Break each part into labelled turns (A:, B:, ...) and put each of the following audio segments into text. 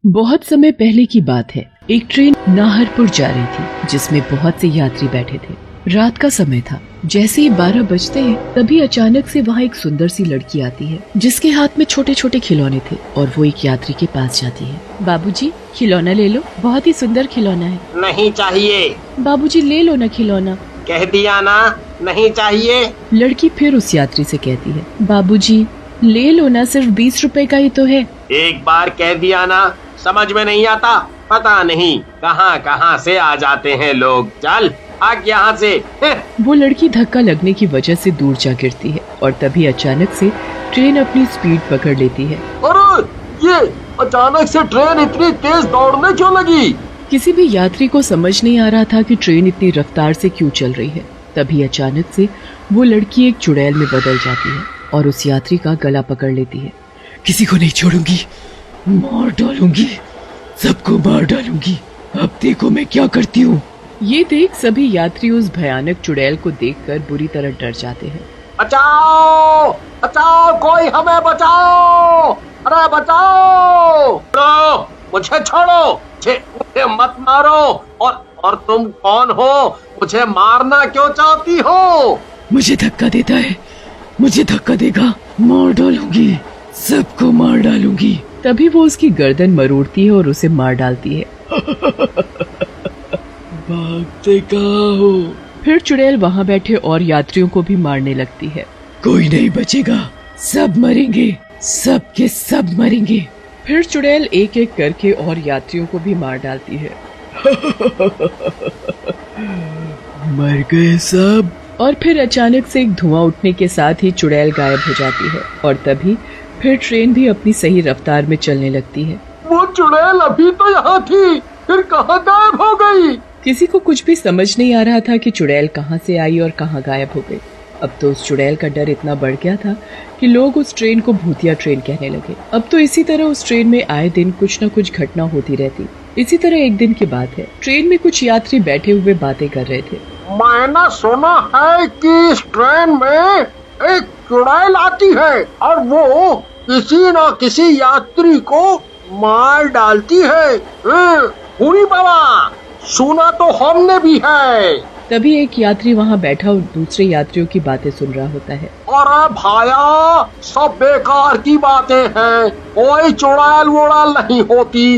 A: बहुत समय पहले की बात है। एक ट्रेन नाहरपुर जा रही थी जिसमें बहुत से यात्री बैठे थे। रात का समय था। जैसे ही 12 बजते हैं तभी अचानक से वहाँ एक सुंदर सी लड़की आती है जिसके हाथ में छोटे छोटे खिलौने थे और वो एक यात्री के पास जाती है। बाबूजी खिलौना ले लो, बहुत ही सुंदर खिलौना है।
B: नहीं चाहिए।
A: बाबूजी ले लो ना खिलौना।
B: कह दिया ना, नहीं चाहिए।
A: लड़की फिर उस यात्री से कहती है, बाबूजी ले लो ना, सिर्फ 20 रुपए का ही तो है।
B: एक बार कह दिया ना, समझ में नहीं आता। पता नहीं कहाँ कहाँ से आ जाते हैं लोग। चल भाग यहाँ से।
A: वो लड़की धक्का लगने की वजह से दूर जा गिरती है और तभी अचानक से ट्रेन अपनी स्पीड पकड़ लेती है।
B: अरे ये अचानक से ट्रेन इतनी तेज दौड़ने क्यों लगी?
A: किसी भी यात्री को समझ नहीं आ रहा था कि ट्रेन इतनी रफ्तार से क्यों चल रही है। तभी अचानक से वो लड़की एक चुड़ैल में बदल जाती है और उस यात्री का गला पकड़ लेती है।
C: किसी को नहीं छोड़ूंगी, मार डालूंगी, सबको मार डालूंगी। अब देखो मैं क्या करती हूँ।
A: ये देख सभी यात्री उस भयानक चुड़ैल को देखकर बुरी तरह डर जाते हैं।
B: बचाओ बचाओ, कोई हमें बचाओ, अरे बचाओ। छोड़ो मुझे, छोड़ो मुझे मत मारो। और तुम कौन हो? मुझे मारना क्यों चाहती हो?
C: मुझे धक्का देता है, मुझे धक्का देगा, मार डालूंगी, सबको मार डालूंगी।
A: तभी वो उसकी गर्दन मरोड़ती है और उसे मार डालती है।
C: भागते कहाँ हो?
A: फिर चुड़ैल वहाँ बैठे और यात्रियों को भी मारने लगती है।
C: कोई नहीं बचेगा, सब मरेंगे, सब के सब मरेंगे।
A: फिर चुड़ैल एक एक करके और यात्रियों को भी मार डालती है।
C: मर गए सब।
A: और फिर अचानक से एक धुआं उठने के साथ ही चुड़ैल गायब हो जाती है और तभी फिर ट्रेन भी अपनी सही रफ्तार में चलने लगती है।
B: वो चुड़ैल अभी तो यहाँ थी, फिर कहाँ गायब हो गई?
A: किसी को कुछ भी समझ नहीं आ रहा था कि चुड़ैल कहाँ से आई और कहाँ गायब हो गई। अब तो उस चुड़ैल का डर इतना बढ़ गया था कि लोग उस ट्रेन को भूतिया ट्रेन कहने लगे। अब तो इसी तरह उस ट्रेन में आए दिन कुछ न कुछ घटना होती रहती। इसी तरह एक दिन की बात है, ट्रेन में कुछ यात्री बैठे हुए बातें कर रहे थे।
B: मैंने सुना है कि इस ट्रेन में एक चुड़ैल आती है और वो किसी न किसी यात्री को मार डालती है। पूरी बाबा, सुना तो हमने भी है।
A: तभी एक यात्री वहाँ बैठा और दूसरे यात्रियों की बातें सुन रहा होता है।
B: अरे भाया, सब बेकार की बातें हैं, कोई चुड़ैल वुड़ैल नहीं होती,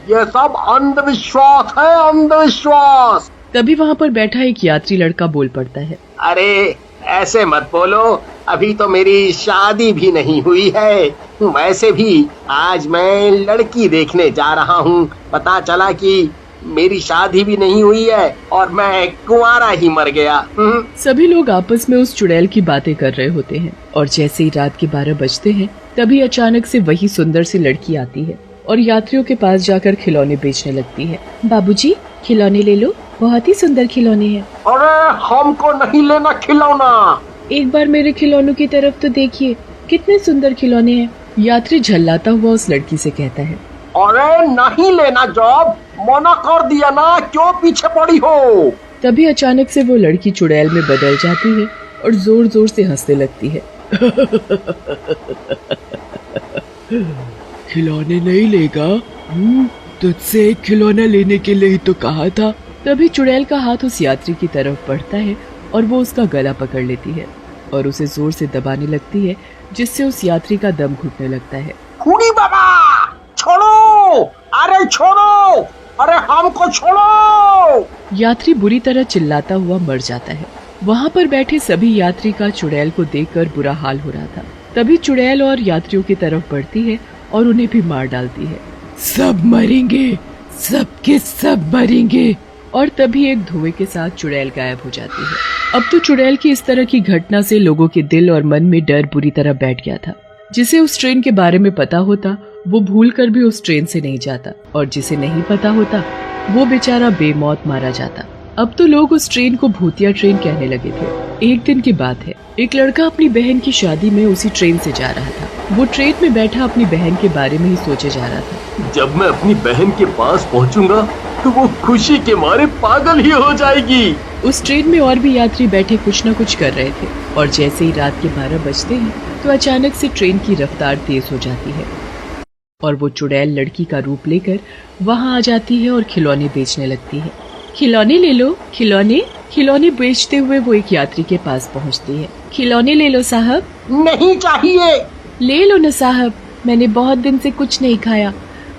B: ये सब अंधविश्वास है, अंधविश्वास।
A: तभी वहाँ पर बैठा एक यात्री लड़का बोल पड़ता है,
B: अरे ऐसे मत बोलो, अभी तो मेरी शादी भी नहीं हुई है। वैसे भी आज मैं लड़की देखने जा रहा हूँ, पता चला कि मेरी शादी भी नहीं हुई है और मैं कुंवारा ही मर गया।
A: सभी लोग आपस में उस चुड़ैल की बातें कर रहे होते हैं और जैसे ही रात के 12 बजते हैं तभी अचानक से वही सुंदर सी लड़की आती है और यात्रियों के पास जाकर खिलौने बेचने लगती है। बाबूजी खिलौने ले लो, बहुत ही सुंदर खिलौने हैं।
B: अरे हमको नहीं लेना खिलौना।
A: एक बार मेरे खिलौनों की तरफ तो देखिए, कितने सुंदर खिलौने हैं। यात्री झल्लाता हुआ उस लड़की से कहता है,
B: अरे नहीं लेना, जॉब मना कर दिया ना, क्यों पीछे पड़ी हो?
A: तभी अचानक से वो लड़की चुड़ैल में बदल जाती है और जोर जोर से हंसने लगती है।
C: खिलौने नहीं लेगा? तुझसे एक खिलौना लेने के लिए ही तो कहा था।
A: तभी चुड़ैल का हाथ उस यात्री की तरफ बढ़ता है और वो उसका गला पकड़ लेती है और उसे जोर से दबाने लगती है, जिससे उस यात्री का दम घुटने लगता है।
B: फूडी बाबा, छोड़ो, अरे छोड़ो, अरे हमको छोड़ो।
A: यात्री बुरी तरह चिल्लाता हुआ मर जाता है। वहाँ पर बैठे सभी यात्री का चुड़ैल को देखकर बुरा हाल हो रहा था। तभी चुड़ैल और यात्रियों की तरफ बढ़ती है और उन्हें भी मार डालती है।
C: सब मरेंगे, सब के सब मरेंगे।
A: और तभी एक धुएं के साथ चुड़ैल गायब हो जाती है। अब तो चुड़ैल की इस तरह की घटना से लोगों के दिल और मन में डर बुरी तरह बैठ गया था। जिसे उस ट्रेन के बारे में पता होता वो भूलकर भी उस ट्रेन से नहीं जाता और जिसे नहीं पता होता वो बेचारा बेमौत मारा जाता। अब तो लोग उस ट्रेन को भूतिया ट्रेन कहने लगे थे। एक दिन की बात है, एक लड़का अपनी बहन की शादी में उसी ट्रेन से जा रहा था। वो ट्रेन में बैठा अपनी बहन के बारे में ही सोचे जा रहा था।
B: जब मैं अपनी बहन के पास पहुंचूंगा तो वो खुशी के मारे पागल ही हो जाएगी।
A: उस ट्रेन में और भी यात्री बैठे कुछ न कुछ कर रहे थे और जैसे ही रात के 12 बजते हैं तो अचानक से ट्रेन की रफ्तार तेज हो जाती है और वो चुड़ैल लड़की का रूप लेकर वहाँ आ जाती है और खिलौने बेचने लगती है। खिलौने ले लो, खिलौने। खिलौने बेचते हुए वो एक यात्री के पास पहुँचती है। खिलौने ले लो साहब।
B: नहीं चाहिए।
A: ले लो न साहब, मैंने बहुत दिन से कुछ नहीं खाया।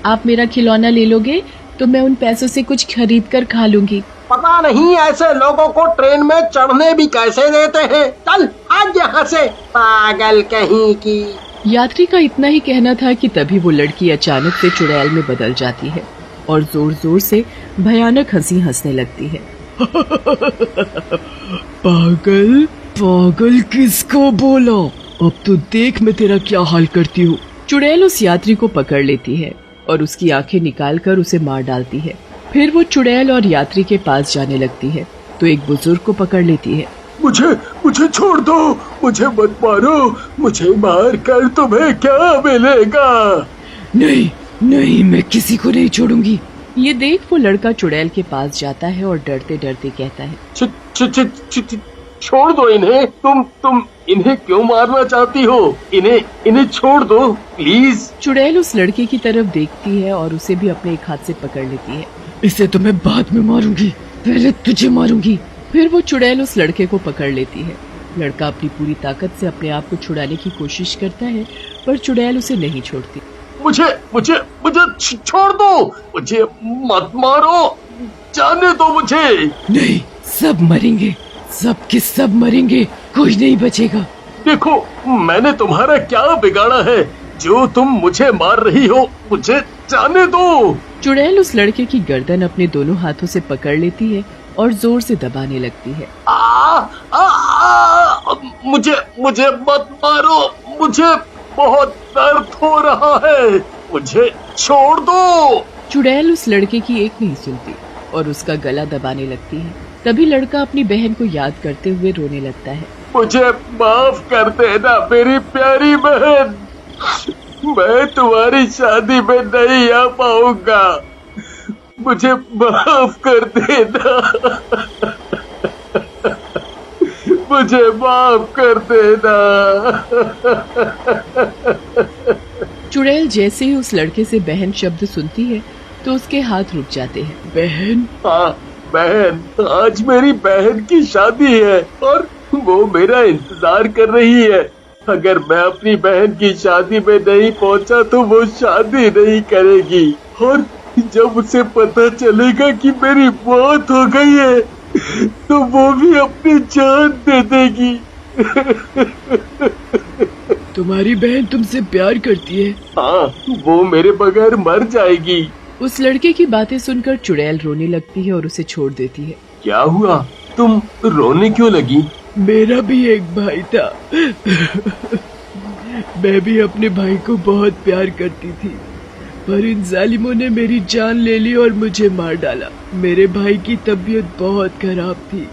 A: आप मेरा खिलौना ले लोगे तो मैं उन पैसों से कुछ खरीद कर खा लूंगी।
B: पता नहीं ऐसे लोगों को ट्रेन में चढ़ने भी कैसे देते हैं। चल आज यहाँ से, पागल कहीं की।
A: यात्री का इतना ही कहना था कि तभी वो लड़की अचानक से चुड़ैल में बदल जाती है और जोर जोर से भयानक हंसी हंसने लगती है।
C: पागल पागल किसको बोला? अब तो देख मैं तेरा क्या हाल करती हूँ।
A: चुड़ैल उस यात्री को पकड़ लेती है और उसकी आंखें निकालकर उसे मार डालती है। फिर वो चुड़ैल और यात्री के पास जाने लगती है तो एक बुजुर्ग को पकड़ लेती है।
C: मुझे छोड़ दो, मुझे मत मारो, मुझे मार कर तुम्हें क्या मिलेगा? नहीं नहीं, मैं किसी को नहीं छोड़ूंगी।
A: ये देख वो लड़का चुड़ैल के पास जाता है और डरते डरते कहता है,
B: छोड़ दो इन्हें। तुम इन्हें क्यों मारना चाहती हो? इन्हें छोड़ दो प्लीज।
A: चुड़ैल उस लड़के की तरफ देखती है और उसे भी अपने एक हाथ से पकड़ लेती है।
C: इसे तो मैं बाद में मारूंगी, पहले तुझे मारूंगी।
A: फिर वो चुड़ैल उस लड़के को पकड़ लेती है। लड़का अपनी पूरी ताकत से अपने आप को छुड़ाने की कोशिश करता है पर चुड़ैल उसे नहीं छोड़ती।
B: मुझे छोड़ दो, मुझे मत मारो, जाने दो मुझे।
C: नहीं, सब मरेंगे, सब के सब मरेंगे, कोई नहीं बचेगा।
B: देखो मैंने तुम्हारा क्या बिगाड़ा है जो तुम मुझे मार रही हो? मुझे जाने दो।
A: चुड़ैल उस लड़के की गर्दन अपने दोनों हाथों से पकड़ लेती है और जोर से दबाने लगती है।
B: मुझे मत मारो, मुझे बहुत दर्द हो रहा है, मुझे छोड़ दो।
A: चुड़ैल उस लड़के की एक नहीं सुनती और उसका गला दबाने लगती है। तभी लड़का अपनी बहन को याद करते हुए रोने लगता है।
B: मुझे माफ कर देना मेरी प्यारी बहन, मैं तुम्हारी शादी में नहीं आ पाऊंगा, मुझे माफ कर देना, मुझे माफ कर देना।
A: चुड़ैल जैसे ही उस लड़के से बहन शब्द सुनती है तो उसके हाथ रुक जाते हैं।
C: बहन?
B: हाँ बहन, आज मेरी बहन की शादी है और वो मेरा इंतजार कर रही है। अगर मैं अपनी बहन की शादी में नहीं पहुंचा तो वो शादी नहीं करेगी और जब उसे पता चलेगा कि मेरी मौत हो गई है तो वो भी अपनी जान दे देगी।
C: तुम्हारी बहन तुमसे प्यार करती है?
B: हाँ, वो मेरे बगैर मर जाएगी।
A: उस लड़के की बातें सुनकर चुड़ैल रोने लगती है और उसे छोड़ देती है।
B: क्या हुआ? तुम रोने क्यों लगी?
C: मेरा भी एक भाई था। मैं भी अपने भाई को बहुत प्यार करती थी पर इन जालिमों ने मेरी जान ले ली और मुझे मार डाला। मेरे भाई की तबीयत बहुत खराब थी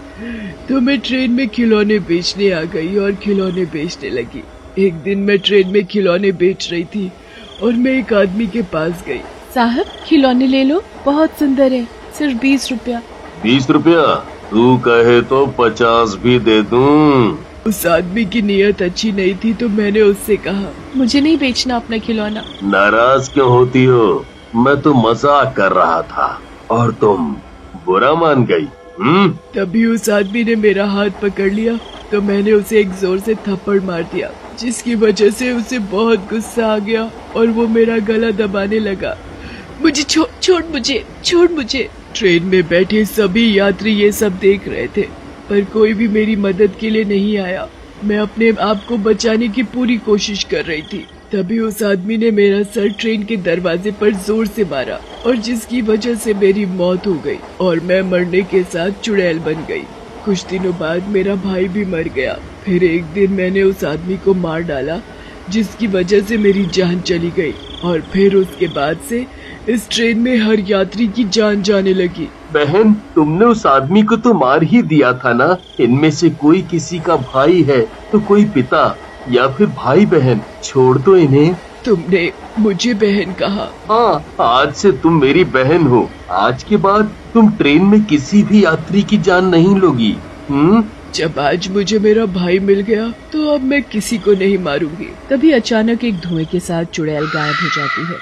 C: तो मैं ट्रेन में खिलौने बेचने आ गई और खिलौने बेचने लगी। एक दिन मैं ट्रेन में खिलौने बेच रही थी और मैं एक आदमी के पास गई।
A: साहब खिलौने ले लो, बहुत सुंदर है, सिर्फ 20 रुपया।
B: 20 रुपया? तू कहे तो 50 भी दे दूं।
C: उस आदमी की नीयत अच्छी नहीं थी तो मैंने उससे कहा,
A: मुझे नहीं बेचना अपना खिलौना।
B: नाराज क्यों होती हो? मैं तो मजाक कर रहा था और तुम बुरा मान गई।
C: तभी उस आदमी ने मेरा हाथ पकड़ लिया तो मैंने उसे एक जोर से थप्पड़ मार दिया जिसकी वजह से उसे बहुत गुस्सा आ गया और वो मेरा गला दबाने लगा। मुझे छोड़ मुझे। ट्रेन में बैठे सभी यात्री ये सब देख रहे थे पर कोई भी मेरी मदद के लिए नहीं आया। मैं अपने आप को बचाने की पूरी कोशिश कर रही थी। तभी उस आदमी ने मेरा सर ट्रेन के दरवाजे पर जोर से मारा और जिसकी वजह से मेरी मौत हो गई और मैं मरने के साथ चुड़ैल बन गई। कुछ दिनों बाद मेरा भाई भी मर गया। फिर एक दिन मैंने उस आदमी को मार डाला जिसकी वजह से मेरी जान चली गई और फिर उसके बाद से इस ट्रेन में हर यात्री की जान जाने लगी।
B: बहन, तुमने उस आदमी को तो मार ही दिया था ना? इनमें से कोई किसी का भाई है तो कोई पिता या फिर भाई बहन। छोड़ दो इन्हें।
C: तुमने मुझे बहन कहा।
B: हाँ, आज से तुम मेरी बहन हो। आज के बाद तुम ट्रेन में किसी भी यात्री की जान नहीं लोगी।
C: जब आज मुझे मेरा भाई मिल गया तो अब मैं किसी को नहीं मारूंगी।
A: तभी अचानक एक धुएं के साथ चुड़ैल गायब हो जाती है।